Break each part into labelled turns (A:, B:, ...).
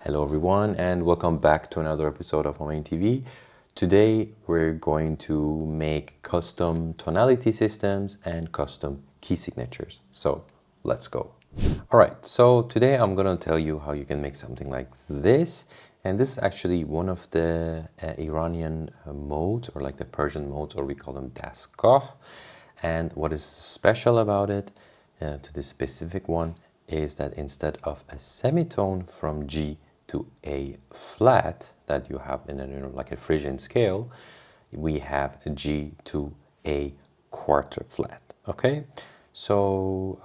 A: Hello everyone and welcome back to another episode of Harmony TV. Today we're going to make custom tonality systems and custom key signatures. So let's go. Alright, so today I'm going to tell you how you can make something like this. And this is actually one of the Iranian modes, or like the Persian modes, or we call them dastgah. And what is special about it, to this specific one, is that instead of a semitone from G to A flat that you have in a, like a Phrygian scale, we have G to A quarter flat. Okay, so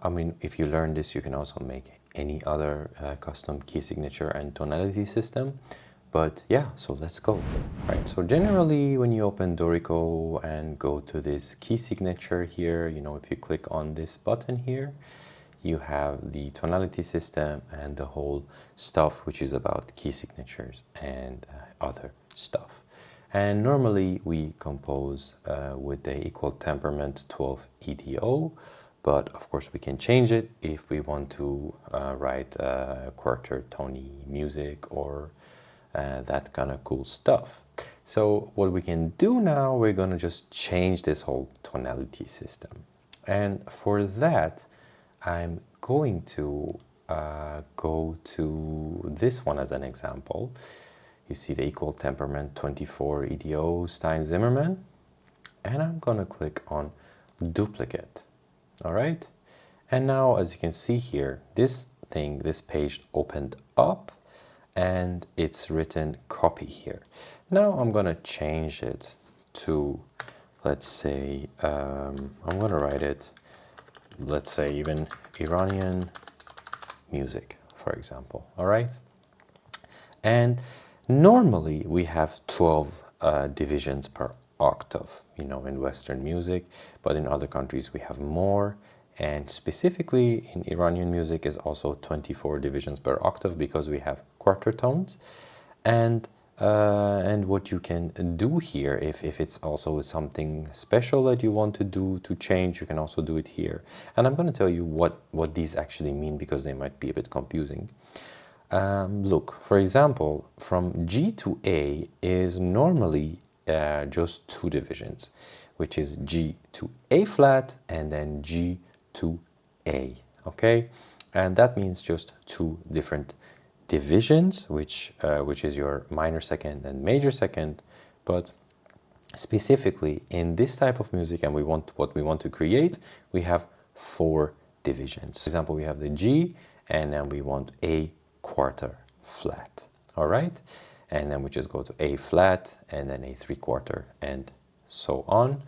A: I mean, if you learn this, you can also make any other custom key signature and tonality system. But yeah, so let's go. All right, so generally when you open Dorico and go to this key signature here, if you click on this button here, you have the tonality system and the whole stuff which is about key signatures and other stuff. And normally we compose with the equal temperament 12 EDO, but of course we can change it if we want to write quarter tony music or that kind of cool stuff. So what we can do now, we're going to just change this whole tonality system. And for that, I'm going to go to this one as an example. You see the equal temperament 24 EDO Stein Zimmerman, and I'm going to click on duplicate. All right, and now as you can see here, this page opened up and it's written copy here. Now I'm going to change it to, let's say, I'm going to write it, let's say even Iranian music, for example. All right, and normally we have 12 divisions per octave, in Western music, but in other countries we have more. And specifically in Iranian music is also 24 divisions per octave because we have quarter tones. And what you can do here, if it's also something special that you want to do to change, you can also do it here. And I'm going to tell you what these actually mean because they might be a bit confusing. Look, for example, from G to A is normally just two divisions, which is G to A flat and then G to A, okay? And that means just two different divisions, which is your minor second and major second. But specifically in this type of music, and what we want to create, we have four divisions. For example, we have the G, and then we want A quarter flat, all right? And then we just go to A flat, and then A three quarter, and so on.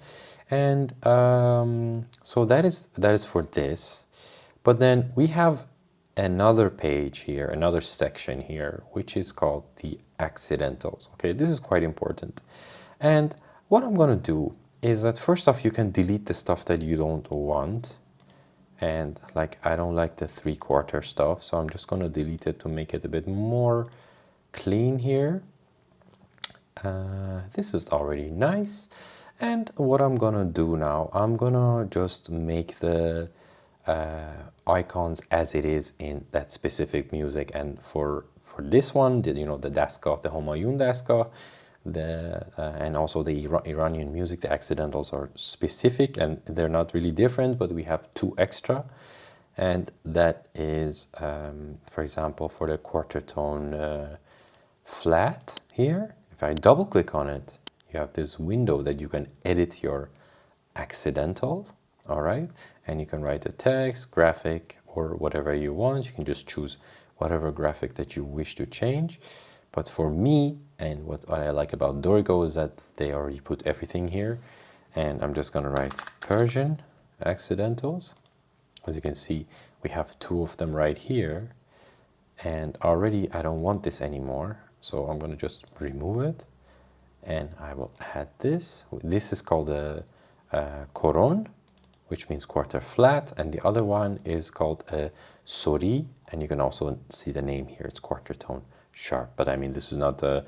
A: And so that is for this. But then we have another page here, another section here, which is called the accidentals. Okay, this is quite important. And what I'm going to do is that first off, you can delete the stuff that you don't want. And like, I don't like the three quarter stuff, so I'm just going to delete it to make it a bit more clean here. This is already nice. And what I'm gonna do now, I'm gonna just make the icons as it is in that specific music. And for this one, the dastgah, the Humayun dastgah, and also the Iranian music, the accidentals are specific and they're not really different, but we have two extra. And that is, for example, for the quarter tone flat here, if I double click on it, you have this window that you can edit your accidental, all right? And you can write a text, graphic, or whatever you want. You can just choose whatever graphic that you wish to change. But for me, and what I like about Dorico is that they already put everything here. And I'm just gonna write Persian accidentals. As you can see, we have two of them right here. And already I don't want this anymore. So I'm gonna just remove it. And I will add this. This is called a koron, which means quarter flat, and the other one is called a sori, and you can also see the name here. It's quarter tone sharp, but I mean, this is not a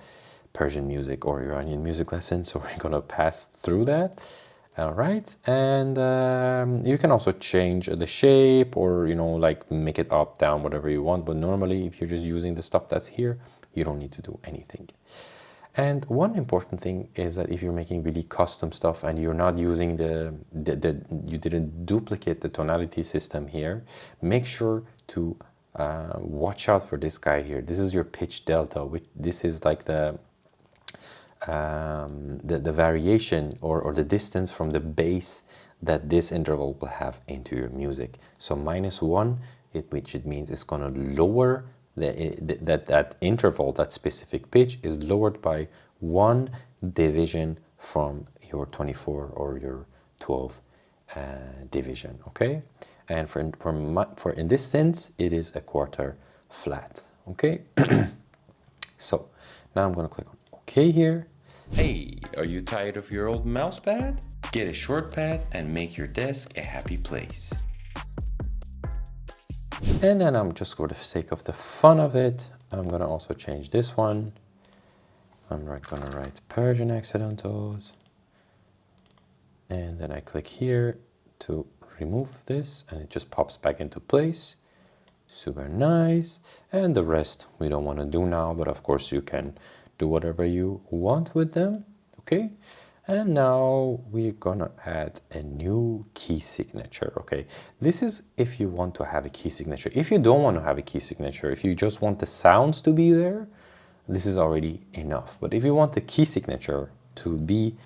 A: Persian music or Iranian music lesson, so we're gonna pass through that. All right, and you can also change the shape or, like make it up, down, whatever you want. But normally, if you're just using the stuff that's here, you don't need to do anything. And one important thing is that if you're making really custom stuff and you're not using you didn't duplicate the tonality system here, make sure to watch out for this guy here. This is your pitch delta, which this is like the variation or the distance from the bass that this interval will have into your music. So -1, which it means it's going to lower that interval, that specific pitch is lowered by 1 division from your 24 or your 12 division. Okay, and for in this sense, it is a quarter flat. Okay, so now I'm going to click on OK here. Hey, are you tired of your old mouse pad? Get a shortPAD and make your desk a happy place. And then I'm just, for the sake of the fun of it, I'm gonna also change this one. I'm gonna write Persian accidentals. And then I click here to remove this and it just pops back into place. Super nice. And the rest we don't want to do now, but of course you can do whatever you want with them. Okay, and now we're gonna add a new key signature. Okay, this is if you want to have a key signature. If you don't want to have a key signature, if you just want the sounds to be there, this is already enough. But if you want the key signature to be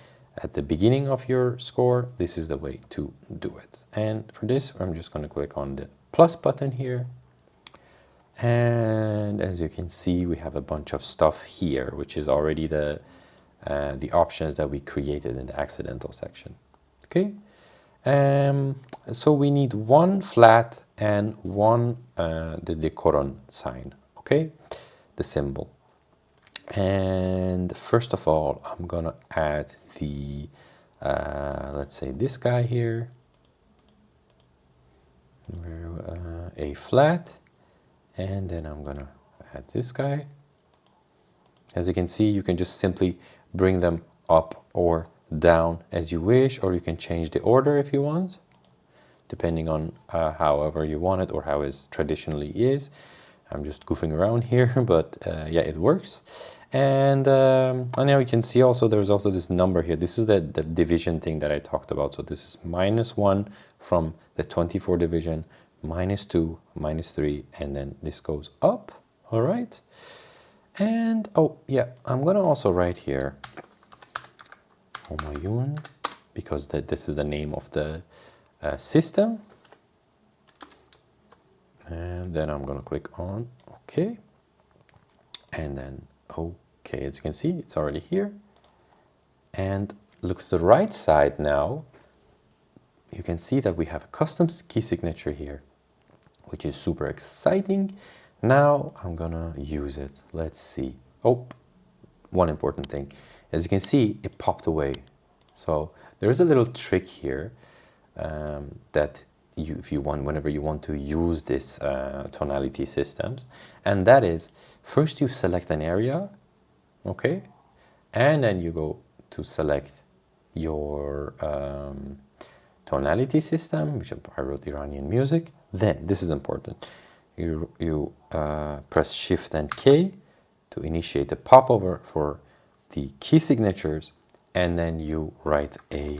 A: at the beginning of your score, this is the way to do it. And for this, I'm just going to click on the plus button here. And as you can see, we have a bunch of stuff here, which is already the options that we created in the accidental section. Okay, so we need one flat and one the coron sign. Okay, the symbol. And first of all, I'm gonna add the let's say this guy here, a flat. And then I'm gonna add this guy. As you can see, you can just simply bring them up or down as you wish, or you can change the order if you want, depending on however you want it or how it traditionally is. I'm just goofing around here, but yeah, it works. And now you can see also there's also this number here. This is the division thing that I talked about. So this is -1 from the 24 division, -2, -3, and then this goes up. All right. And oh yeah, I'm gonna also write here Homayun, because this is the name of the system. And then I'm gonna click on OK. And then OK, as you can see, it's already here. And look to the right side now. You can see that we have a custom key signature here, which is super exciting. Now I'm gonna use it. Let's see. Oh, one important thing. As you can see, it popped away. So there is a little trick here that if you want, whenever you want to use this tonality systems, and that is first you select an area, okay, and then you go to select your tonality system, which I wrote Iranian music. Then this is important. You press Shift and K to initiate a popover for the key signatures, and then you write a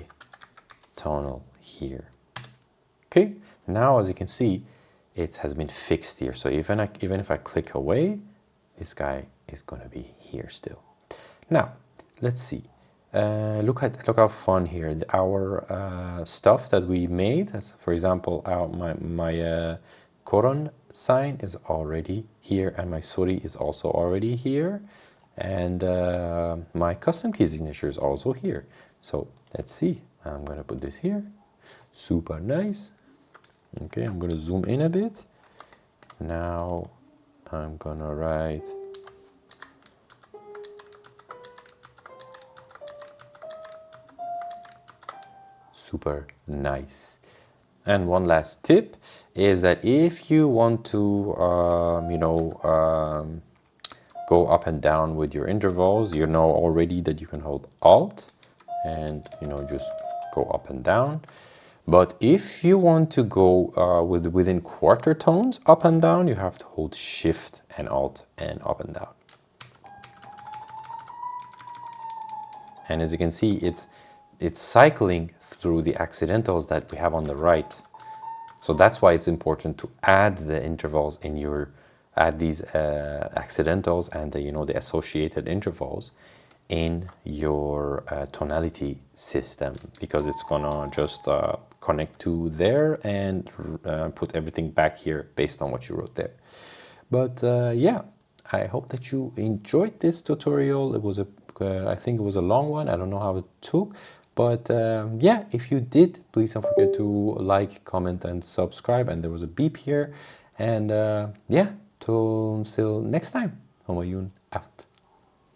A: tonal here. Okay, now as you can see, it has been fixed here. So even if I click away, this guy is going to be here still. Now let's see. Look how fun here. Our stuff that we made, as for example, my coron sign is already here, and my sori is also already here, and my custom key signature is also here. So let's see. I'm gonna put this here. Super nice. Okay, I'm gonna zoom in a bit. Now I'm gonna write super nice. And one last tip is that if you want to, go up and down with your intervals, you know already that you can hold Alt and, just go up and down. But if you want to go within quarter tones up and down, you have to hold Shift and Alt and up and down. And as you can see, it's cycling through the accidentals that we have on the right. So that's why it's important to add the intervals in your, add these accidentals and the, the associated intervals in your tonality system, because it's gonna just connect to there and put everything back here based on what you wrote there. But yeah, I hope that you enjoyed this tutorial. It was I think it was a long one. I don't know how it took, but yeah, if you did, please don't forget to like, comment, and subscribe. And there was a beep here. And yeah, till next time, Homayun out.